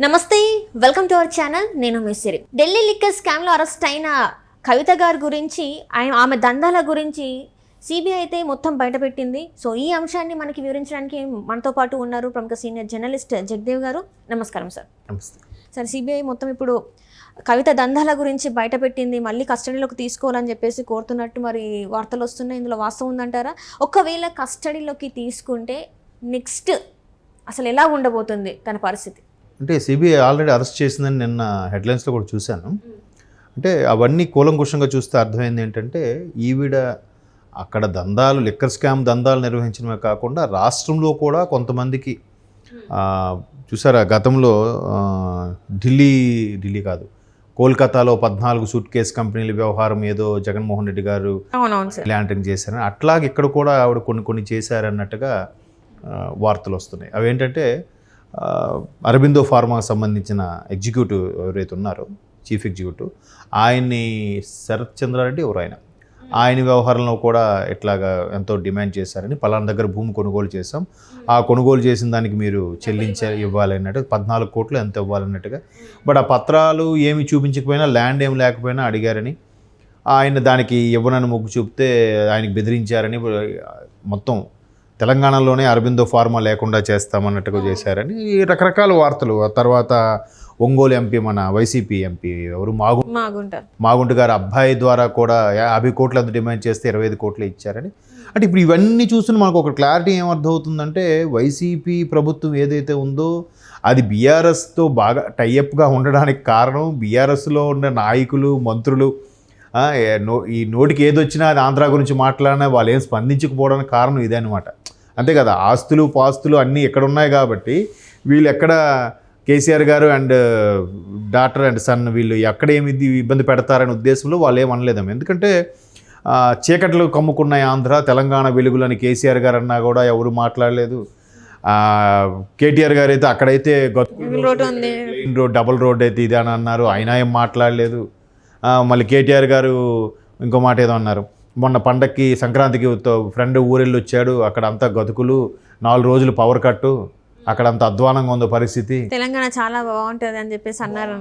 నమస్తే, welcome to our channel. నేను మిస్సిరి. Delhi liquor స్కామ్లో అరెస్ట్ అయిన కవిత గారి గురించి, ఆమె దందాల గురించి సిబిఐ అయితే మొత్తం బయటపెట్టింది. సో ఈ అంశాన్ని మనకి వివరించడానికి మనతో పాటు ఉన్నారు ప్రముఖ సీనియర్ జర్నలిస్ట్ జగదేవ్ గారు. నమస్కారం సార్. నమస్తే సార్, సిబిఐ మొత్తం ఇప్పుడు కవిత దందాల గురించి బయటపెట్టింది, మళ్ళీ కస్టడీలోకి తీసుకోవాలని చెప్పేసి కోరుతున్నట్టు మరి వార్తలు వస్తున్నాయి. ఇందులో వాస్తవం ఉందంటారా? ఒకవేళ కస్టడీలోకి తీసుకుంటే నెక్స్ట్ అసలు ఎలా ఉండబోతుంది తన పరిస్థితి? అంటే సిబిఐ ఆల్రెడీ అరెస్ట్ చేసిందని నిన్న హెడ్లైన్స్లో కూడా చూశాను. అంటే అవన్నీ కూలంకుషంగా చూస్తే అర్థమైంది ఏంటంటే, ఈవిడ అక్కడ దందాలు, లిక్కర్ స్కామ్ దందాలు నిర్వహించడమే కాకుండా రాష్ట్రంలో కూడా కొంతమందికి చూసారా, గతంలో ఢిల్లీ కాదు, కోల్కతాలో 14 సూట్ కేస్ కంపెనీల వ్యవహారం ఏదో జగన్మోహన్ రెడ్డి గారు ల్యాండరింగ్ చేశారని, అట్లాగే ఇక్కడ కూడా ఆవిడ కొన్ని చేశారన్నట్టుగా వార్తలు వస్తున్నాయి. అవేంటంటే అరబిందో ఫార్మాకు సంబంధించిన ఎగ్జిక్యూటివ్ ఎవరైతే ఉన్నారో, చీఫ్ ఎగ్జిక్యూటివ్, ఆయన్ని శరత్ చంద్రారెడ్డి ఆయన వ్యవహారంలో కూడా ఇట్లాగా ఎంతో డిమాండ్ చేశారని, పలానా దగ్గర భూమి కొనుగోలు చేశాం, ఆ కొనుగోలు చేసిన దానికి మీరు ఇవ్వాలన్నట్టు 14 కోట్లు ఎంత ఇవ్వాలన్నట్టుగా. బట్ ఆ పత్రాలు ఏమి చూపించకపోయినా, ల్యాండ్ ఏమి లేకపోయినా అడిగారని, ఆయన దానికి ఇవ్వనని మొగ్గు చూపితే ఆయనకి బెదిరించారని, మొత్తం తెలంగాణలోనే అరబిందో ఫార్మా లేకుండా చేస్తామన్నట్టుగా చేశారని రకరకాల వార్తలు. ఆ తర్వాత ఒంగోలు ఎంపీ, మన వైసీపీ ఎంపీ ఎవరు, మాగుంట గారు అబ్బాయి ద్వారా కూడా 50 కోట్లు అంత డిమాండ్ చేస్తే 25 కోట్లు ఇచ్చారని. అంటే ఇప్పుడు ఇవన్నీ చూసిన మనకు ఒక క్లారిటీ ఏమర్థమవుతుందంటే, వైసీపీ ప్రభుత్వం ఏదైతే ఉందో అది బీఆర్ఎస్తో బాగా టైఅప్గా ఉండడానికి కారణం, బీఆర్ఎస్లో ఉన్న నాయకులు, మంత్రులు ఈ నోటికి ఏదొచ్చినా అది ఆంధ్ర గురించి మాట్లాడినా వాళ్ళు ఏం స్పందించకపోవడానికి కారణం ఇదే అనమాట. అంతే కదా, ఆస్తులు పాస్తులు అన్నీ ఎక్కడ ఉన్నాయి కాబట్టి వీళ్ళు ఎక్కడ కేసీఆర్ గారు అండ్ డాటర్ అండ్ సన్ వీళ్ళు ఎక్కడ ఏమి ఇబ్బంది పెడతారనే ఉద్దేశంలో వాళ్ళు ఏం అనలేదాం. ఎందుకంటే చీకట్లు కమ్ముకున్న ఆంధ్ర, తెలంగాణ వెలుగులని కేసీఆర్ గారు అన్నా కూడా ఎవరు మాట్లాడలేదు. కేటీఆర్ గారు అయితే అక్కడైతే డబుల్ రోడ్ అయితే ఇది అని అన్నారు, అయినా ఏం మాట్లాడలేదు. మళ్ళీ కేటీఆర్ గారు ఇంకో మాట ఏదో అన్నారు, మొన్న పండక్కి సంక్రాంతికి ఫ్రెండ్ ఊరెళ్ళి వచ్చాడు, అక్కడ అంతా గతుకులు, 4 రోజులు పవర్ కట్టు, అక్కడ అంత అధ్వానంగా ఉందో పరిస్థితి, తెలంగాణ చాలా బాగుంటుంది అని చెప్పేసి అన్నారు.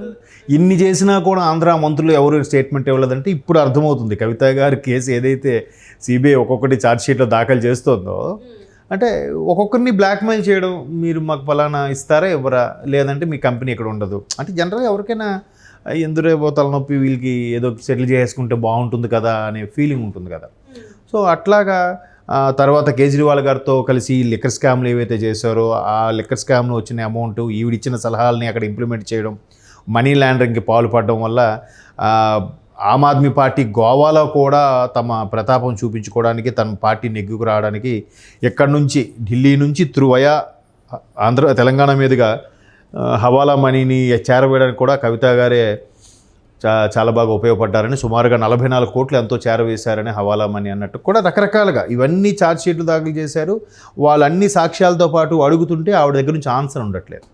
ఇన్ని చేసినా కూడా ఆంధ్ర మంత్రులు ఎవరు స్టేట్మెంట్ ఇవ్వలేదంటే ఇప్పుడు అర్థమవుతుంది కవిత గారి కేసు ఏదైతే సిబిఐ ఒక్కొక్కటి ఛార్జ్షీట్లో దాఖలు చేస్తుందో. అంటే ఒక్కొక్కరిని బ్లాక్మెయిల్ చేయడం, మీరు మాకు ఫలానా ఇస్తారా ఇవ్వరా, లేదంటే మీ కంపెనీ ఇక్కడ ఉండదు. అంటే జనరల్గా ఎవరికైనా ఎందురేవో తలనొప్పి, వీళ్ళకి ఏదో సెటిల్ చేసుకుంటే బాగుంటుంది కదా అనే ఫీలింగ్ ఉంటుంది కదా. సో అట్లాగా తర్వాత కేజ్రీవాల్ గారితో కలిసి లిక్కర్ స్కామ్లు ఏవైతే చేశారో, ఆ లిక్కర్ స్కామ్లో వచ్చిన అమౌంట్, ఈవిడిచ్చిన సలహాలని అక్కడ ఇంప్లిమెంట్ చేయడం, మనీ లాండరింగ్కి పాల్పడడం వల్ల ఆమ్ ఆద్మీ పార్టీ గోవాలో కూడా తమ ప్రతాపం చూపించుకోవడానికి, తన పార్టీ నెగ్గుకు రావడానికి ఎక్కడి నుంచి, ఢిల్లీ నుంచి వయా తెలంగాణ మీదుగా హవాలా మనీని చేరవేయడానికి కూడా కవిత గారే చాలా బాగా ఉపయోగపడ్డారని, సుమారుగా 44 కోట్లు ఎంతో చేరవేశారని హవాలా మనీ అన్నట్టు కూడా రకరకాలుగా ఇవన్నీ ఛార్జ్షీట్లు దాఖలు చేశారు. వాళ్ళన్ని సాక్ష్యాలతో పాటు అడుగుతుంటే ఆవిడ దగ్గర నుంచి ఆన్సర్ ఉండట్లేదు.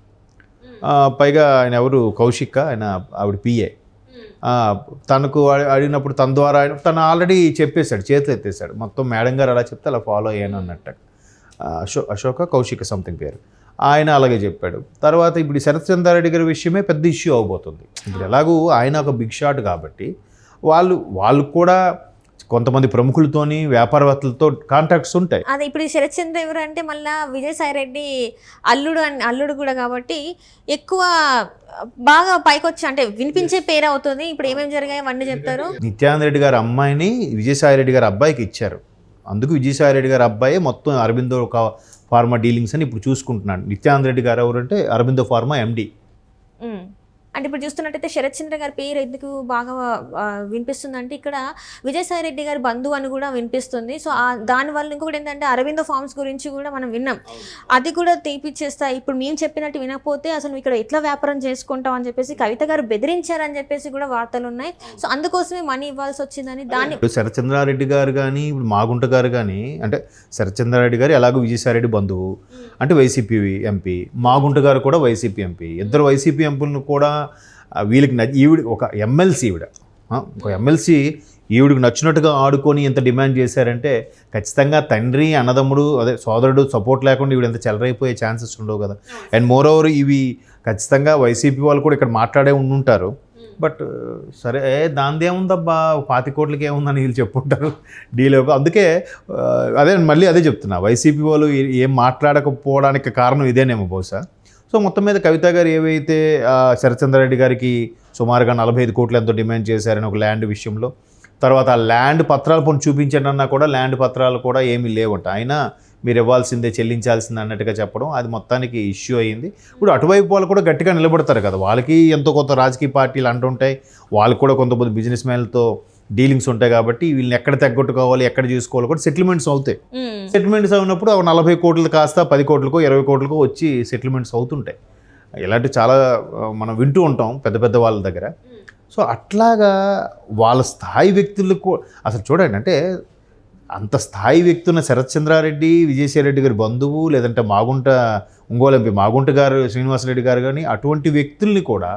పైగా ఆయన ఎవరు, కౌశిక్, ఆవిడ పిఏ, తనకు అడిగినప్పుడు తన ద్వారా తను ఆల్రెడీ చెప్పేశాడు, చేతులు ఎత్తేసాడు, మొత్తం మేడం గారు అలా చెప్తే అలా ఫాలో అయ్యాను అన్నట్టు. అశోక కౌశిక్ సంథింగ్ పేరు, ఆయన అలాగే చెప్పాడు. తర్వాత ఇప్పుడు శరత్ చంద్రారెడ్డి గారి విషయమే పెద్ద ఇష్యూ అవబోతుంది. ఇప్పుడు ఎలాగూ ఆయన ఒక బిగ్ షాట్ కాబట్టి వాళ్ళు కూడా కొంతమంది ప్రముఖులతోని, వ్యాపారవేత్తలతో కాంటాక్ట్స్ ఉంటాయి. అదే ఇప్పుడు శరత్ చంద్ర ఎవరు అంటే మళ్ళీ విజయసాయి రెడ్డి అల్లుడు కూడా కాబట్టి ఎక్కువ బాగా పైకొచ్చి అంటే వినిపించే పేరు అవుతుంది. ఇప్పుడు ఏమేమి జరిగాయి అవన్నీ చెప్తారు. నిత్యానంద రెడ్డి గారి అమ్మాయిని విజయసాయి రెడ్డి గారి అబ్బాయికి ఇచ్చారు. అందుకు విజయసాయి రెడ్డి గారి అబ్బాయి మొత్తం అరబిందో ఫార్మా డీలింగ్స్ అని ఇప్పుడు చూసుకుంటున్నాడు. నిత్యానంద రెడ్డి గారు ఎవరంటే అరబిందో ఫార్మా ఎండి. అంటే ఇప్పుడు చూస్తున్నట్టయితే శరత్ చంద్ర గారి పేరు ఎందుకు బాగా వినిపిస్తుంది అంటే, ఇక్కడ విజయసాయి రెడ్డి గారి బంధువు అని కూడా వినిపిస్తుంది. సో దానివల్ల ఇంకొకటి ఏంటంటే, అరబిందో ఫార్మ్స్ గురించి కూడా మనం విన్నాం, అది కూడా తీపిచ్చేస్తా, ఇప్పుడు మేము చెప్పినట్టు వినకపోతే అసలు ఇక్కడ ఎట్లా వ్యాపారం చేసుకుంటాం అని చెప్పేసి కవిత గారు బెదిరించారని చెప్పేసి కూడా వార్తలు ఉన్నాయి. సో అందుకోసమే మనీ ఇవ్వాల్సి వచ్చిందని. దాన్ని శరత్ చంద్రారెడ్డి గారు కానీ, ఇప్పుడు మాగుంట గారు కానీ, అంటే శరత్ చంద్రారెడ్డి గారు ఎలాగో విజయసాయి రెడ్డి బంధువు, అంటే వైసీపీ ఎంపీ, మాగుంట గారు కూడా వైసీపీ ఎంపీ, ఇద్దరు వైసీపీ ఎంపీలను కూడా వీళ్ళకి ఈవిడ ఒక ఎమ్మెల్సీ, ఒక ఎమ్మెల్సీ ఈవిడికి నచ్చినట్టుగా ఆడుకొని ఇంత డిమాండ్ చేశారంటే ఖచ్చితంగా తండ్రి అన్నదమ్ముడు అదే సోదరుడు సపోర్ట్ లేకుండా ఈవిడ ఎంత చెలరైపోయే ఛాన్సెస్ ఉండవు కదా. అండ్ మోర్ ఓవర్ ఇవి ఖచ్చితంగా వైసీపీ వాళ్ళు కూడా ఇక్కడ మాట్లాడే ఉండుంటారు. బట్ సరే దానిదేముందబ్బా 25 కోట్లకి ఏముందని వీళ్ళు చెప్పుంటారు డీలో. అందుకే అదే మళ్ళీ అదే చెప్తున్నా, వైసీపీ వాళ్ళు ఏం మాట్లాడకపోవడానికి కారణం ఇదేనేమో బహుశా. సో మొత్తం మీద కవిత గారు ఏవైతే శరత్చంద్రారెడ్డి గారికి సుమారుగా 45 కోట్లు ఎంతో డిమాండ్ చేశారని ఒక ల్యాండ్ విషయంలో, తర్వాత ఆ ల్యాండ్ పత్రాలు పొని చూపించండి అన్నా కూడా ల్యాండ్ పత్రాలు కూడా ఏమీ లేవంట. అయినా మీరు ఇవ్వాల్సిందే చెల్లించాల్సిందే అన్నట్టుగా చెప్పడం అది మొత్తానికి ఇష్యూ అయ్యింది. ఇప్పుడు అటువైపు వాళ్ళు కూడా గట్టిగా నిలబడతారు కదా, వాళ్ళకి ఎంతో కొంత రాజకీయ పార్టీలు అంటుంటాయి, వాళ్ళకి కూడా కొంతమంది బిజినెస్ మ్యాన్లతో డీలింగ్స్ ఉంటాయి కాబట్టి వీళ్ళని ఎక్కడ తగ్గొట్టుకోవాలి ఎక్కడ చేసుకోవాలి కూడా సెటిల్మెంట్స్ అవుతాయి. సెటిల్మెంట్స్ అయినప్పుడు 40 కోట్లు కాస్త 10 కోట్లకో 20 కోట్లకో వచ్చి సెటిల్మెంట్స్ అవుతుంటాయి. ఇలాంటి చాలా మనం వింటూ ఉంటాం పెద్ద పెద్ద వాళ్ళ దగ్గర. సో అట్లాగా వాళ్ళ స్థాయి వ్యక్తులకు అసలు చూడండి, అంటే అంత స్థాయి వ్యక్తున్న శరత్చంద్రారెడ్డి విజయసాయిరెడ్డి గారి బంధువు, లేదంటే ఒంగోలు ఎంపీ మాగుంట గారు శ్రీనివాసరెడ్డి గారు కానీ అటువంటి వ్యక్తుల్ని కూడా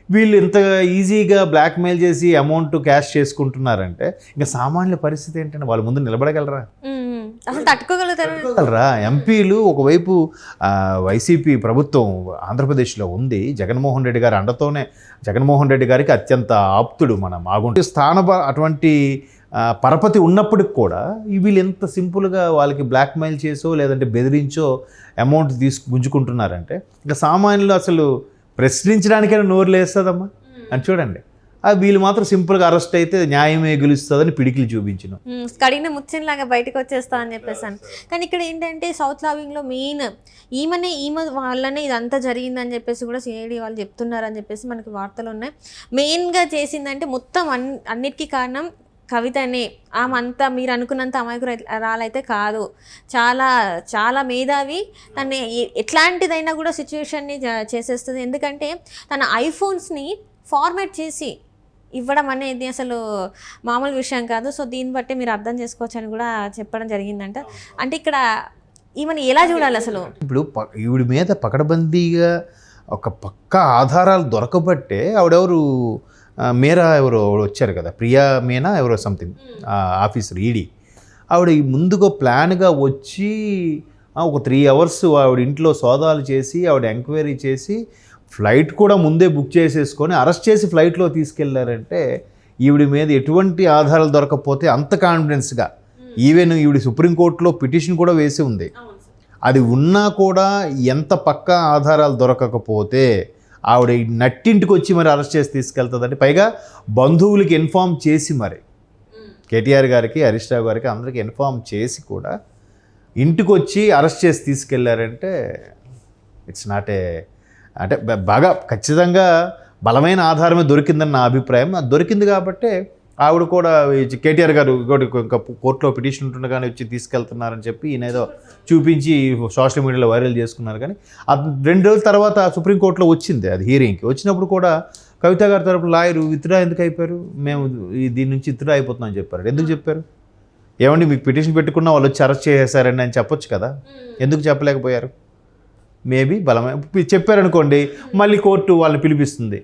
వీళ్ళు ఇంత ఈజీగా బ్లాక్మెయిల్ చేసి అమౌంట్ క్యాష్ చేసుకుంటున్నారంటే ఇంకా సామాన్య పరిస్థితి ఏంటంటే వాళ్ళ ముందు నిలబడగలరా? అసలు తట్టుకోగలరా? ఎంపీలు ఒకవైపు వైసీపీ ప్రభుత్వం ఆంధ్రప్రదేశ్లో ఉంది, జగన్మోహన్ రెడ్డి గారి అండతోనే, జగన్మోహన్ రెడ్డి గారికి అత్యంత ఆప్తుడు మన మాగుంట అటువంటి పరపతి ఉన్నప్పటికి కూడా వీళ్ళు ఎంత సింపుల్గా వాళ్ళకి బ్లాక్మెయిల్ చేసో లేదంటే బెదిరించో అమౌంట్ గుంజుకుంటున్నారంటే ఇంకా సామాన్యులు అసలు ప్రశ్నించడానికైనా నోరు లేస్తుందమ్మా అని చూడండి. వీళ్ళు మాత్రం సింపుల్గా అరెస్ట్ అయితే న్యాయమే గెలుస్తుందని పిడికిలు చూపించిన కడిగిన ముచ్చింలాగా బయటకు వచ్చేస్తా అని చెప్పేసాను. కానీ ఇక్కడ ఏంటంటే సౌత్ లావింగ్లో మెయిన్ ఈమె వాళ్ళనే ఇదంతా జరిగిందని చెప్పేసి కూడా సిఐడి వాళ్ళు చెప్తున్నారని చెప్పేసి మనకి వార్తలు ఉన్నాయి. మెయిన్గా చేసిందంటే మొత్తం అన్నిటికీ కారణం కవితనే. ఆమె అంతా మీరు అనుకున్నంత అమాయకురాలైతే కాదు, చాలా చాలా మేధావి. తను ఎట్లాంటిదైనా కూడా సిచ్యువేషన్ని చేసేస్తుంది. ఎందుకంటే తన ఐఫోన్స్ని ఫార్మాట్ చేసి ఇవ్వడం అనేది అసలు మామూలు విషయం కాదు. సో దీన్ని బట్టి మీరు అర్థం చేసుకోవచ్చు అని కూడా చెప్పడం జరిగిందంట. అంటే ఇక్కడ ఈమెను ఎలా చూడాలి అసలు? ఇప్పుడు ఈవిడి మీద పకడ్బందీగా ఒక పక్కా ఆధారాలు దొరకబట్టే ఆవిడెవరు మీరా ఎవరో వచ్చారు కదా, ప్రియా మీనా ఎవరో సంథింగ్ ఆఫీసర్ ఈడీ, ఆవిడ ముందుగా ప్లాన్గా వచ్చి ఒక 3 అవర్స్ ఆవిడ ఇంట్లో సోదాలు చేసి ఆవిడ ఎంక్వైరీ చేసి ఫ్లైట్ కూడా ముందే బుక్ చేసేసుకొని అరెస్ట్ చేసి ఫ్లైట్లో తీసుకెళ్లారంటే ఈవిడి మీద ఎటువంటి ఆధారాలు దొరకకపోతే అంత కాన్ఫిడెన్స్గా ఈవెన్ ఈవిడ సుప్రీంకోర్టులో పిటిషన్ కూడా వేసి ఉంది. అది ఉన్నా కూడా ఎంత పక్కా ఆధారాలు దొరకకపోతే ఆవిడ నట్టింటికి వచ్చి మరి అరెస్ట్ చేసి తీసుకెళ్తుందండి. పైగా బంధువులకి ఇన్ఫామ్ చేసి మరి కేటీఆర్ గారికి హరీష్ రావు గారికి అందరికీ ఇన్ఫామ్ చేసి కూడా ఇంటికి వచ్చి అరెస్ట్ చేసి తీసుకెళ్లారంటే ఇట్స్ నాట్ అంటే బాగా ఖచ్చితంగా బలమైన ఆధారమే దొరికిందని నా అభిప్రాయం. అది దొరికింది కాబట్టే ఆవిడ కూడా కేటీఆర్ గారు ఇంకా కోర్టులో పిటిషన్ ఉంటుండగానే వచ్చి తీసుకెళ్తున్నారని చెప్పి ఈయనేదో చూపించి సోషల్ మీడియాలో వైరల్ చేసుకున్నారు. కానీ 2 రోజుల తర్వాత సుప్రీంకోర్టులో వచ్చింది అది హీరింగ్కి. వచ్చినప్పుడు కూడా కవిత గారి తరపున లాయరు విత్డ్రా ఎందుకు అయిపోయారు, మేము దీని నుంచి విత్డ్రా అయిపోతున్నామని చెప్పారు. ఎందుకు చెప్పారు? ఏమండి మీకు పిటిషన్ పెట్టుకున్న వాళ్ళు వచ్చి అరెస్ట్ చేసేసారండి అని చెప్పొచ్చు కదా, ఎందుకు చెప్పలేకపోయారు? మేబీ బలమైన చెప్పారనుకోండి మళ్ళీ కోర్టు వాళ్ళని పిలిపిస్తుంది,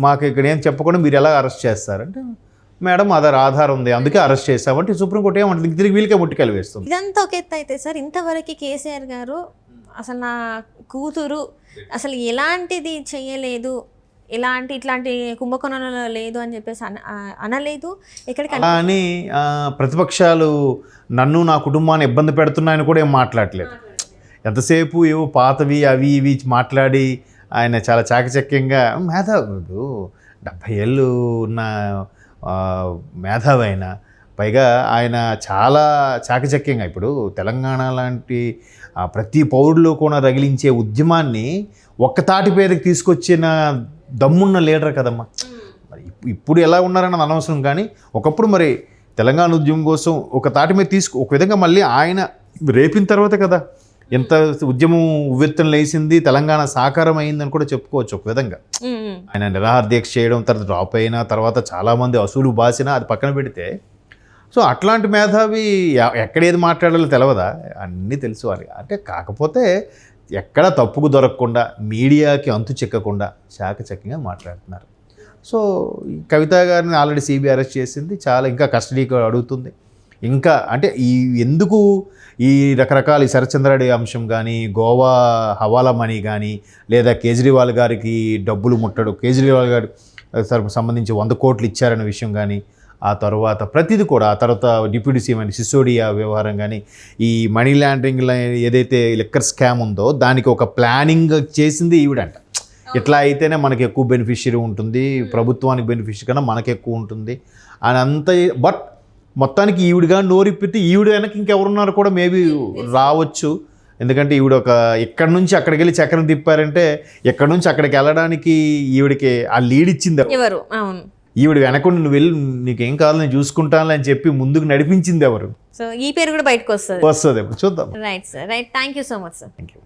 మాకు ఇక్కడ ఏం చెప్పకుండా మీరు ఎలా అరెస్ట్ చేస్తారంటే మేడం ఆధారం ఉంది అందుకే అరెస్ట్ చేస్తామంటే సుప్రీంకోర్టు ఏమంటుంది, తిరిగి వీళ్ళకే ముట్టికాయలు వేస్తుంది. ఇదంతా ఒక ఎత్తు అయితే సార్, ఇంతవరకు కేసీఆర్ గారు అసలు నా కూతురు అసలు ఎలాంటిది చేయలేదు, ఇట్లాంటి కుంభకోణంలో లేదు అని చెప్పేసి అనలేదు ఎక్కడికి. కానీ ప్రతిపక్షాలు నన్ను నా కుటుంబాన్ని ఇబ్బంది పెడుతున్నాయని కూడా ఏం మాట్లాడలేదు. ఎంతసేపు ఏవో పాతవి అవి ఇవి మాట్లాడి ఆయన చాలా చాకచక్యంగా మేధావుడు 70 ఏళ్ళు ఉన్న మేధావి అయినా పైగా ఆయన చాలా చాకచక్యంగా ఇప్పుడు తెలంగాణ లాంటి ప్రతి పౌరులు కూడా రగిలించే ఉద్యమాన్ని ఒక్కతాటి పేరుకి తీసుకొచ్చిన దమ్మున్న లీడర్ కదమ్మా. మరి ఇప్పుడు ఎలా ఉన్నారన్నది అనవసరం, కానీ ఒకప్పుడు మరి తెలంగాణ ఉద్యమం కోసం ఒక తాటి మీద ఒక విధంగా మళ్ళీ ఆయన రేపిన తర్వాత కదా ఎంత ఉద్యమం ఉవ్వెత్తున లేచింది, తెలంగాణ సాకారం అయిందని కూడా చెప్పుకోవచ్చు ఒక విధంగా. ఆయన నిరాహార దీక్ష చేయడం, తర్వాత డ్రాప్ అయిన తర్వాత చాలామంది అసూలు బాసినా అది పక్కన పెడితే, సో అట్లాంటి మేధావి ఎక్కడేది మాట్లాడాలో తెలవదా, అన్నీ తెలుసు వారికి. అంటే కాకపోతే ఎక్కడ తప్పుకు దొరకకుండా మీడియాకి అంతు చిక్కకుండా చాకచక్యంగా మాట్లాడుతున్నారు. సో ఈ కవిత గారిని ఆల్రెడీ సిబిఐ అరెస్ట్ చేసింది, చాలా ఇంకా కస్టడీకి అడుగుతుంది. ఇంకా అంటే ఈ ఎందుకు ఈ రకరకాల ఈ శరత్చంద్రారెడ్డి అంశం కానీ, గోవా హవాలా మనీ కానీ, లేదా కేజ్రీవాల్ గారికి డబ్బులు ముట్టడు, కేజ్రీవాల్ గారి సంబంధించి 100 కోట్లు ఇచ్చారనే విషయం కానీ, ఆ తర్వాత ప్రతిదీ కూడా, ఆ తర్వాత డిప్యూటీ సీఎం అని సిసోడియా వ్యవహారం కానీ, ఈ మనీ లాండరింగ్ ఏదైతే లిక్కర్ స్కామ్ ఉందో దానికి ఒక ప్లానింగ్ చేసింది ఈవిడంట. ఇట్లా అయితేనే మనకి ఎక్కువ బెనిఫిషియరీ ఉంటుంది, ప్రభుత్వానికి బెనిఫిషియరీ కన్నా మనకు ఎక్కువ ఉంటుంది అని అంత. బట్ మొత్తానికి ఈవిడగా నోరిప్పితే ఈవిడ వెనక ఇంకెవరున్నారు కూడా మేబీ రావచ్చు. ఎందుకంటే ఈవిడ ఒక ఇక్కడి నుంచి అక్కడికి వెళ్ళి చక్రం తిప్పారంటే, ఎక్కడి నుంచి అక్కడికి వెళ్ళడానికి ఈవిడికి ఆ లీడ్ ఇచ్చింది ఎవరు? అవును, ఈవిడ వెనకుండా నువ్వు వెళ్ళి నీకేం కావాలి నేను చూసుకుంటాను అని చెప్పి ముందుకు నడిపించింది ఎవరు? సో ఈ పేరు కూడా బయటకు వస్తుంది. వస్తుంది, చూద్దాం. Right sir, right. Thank you so much sir. Thank you.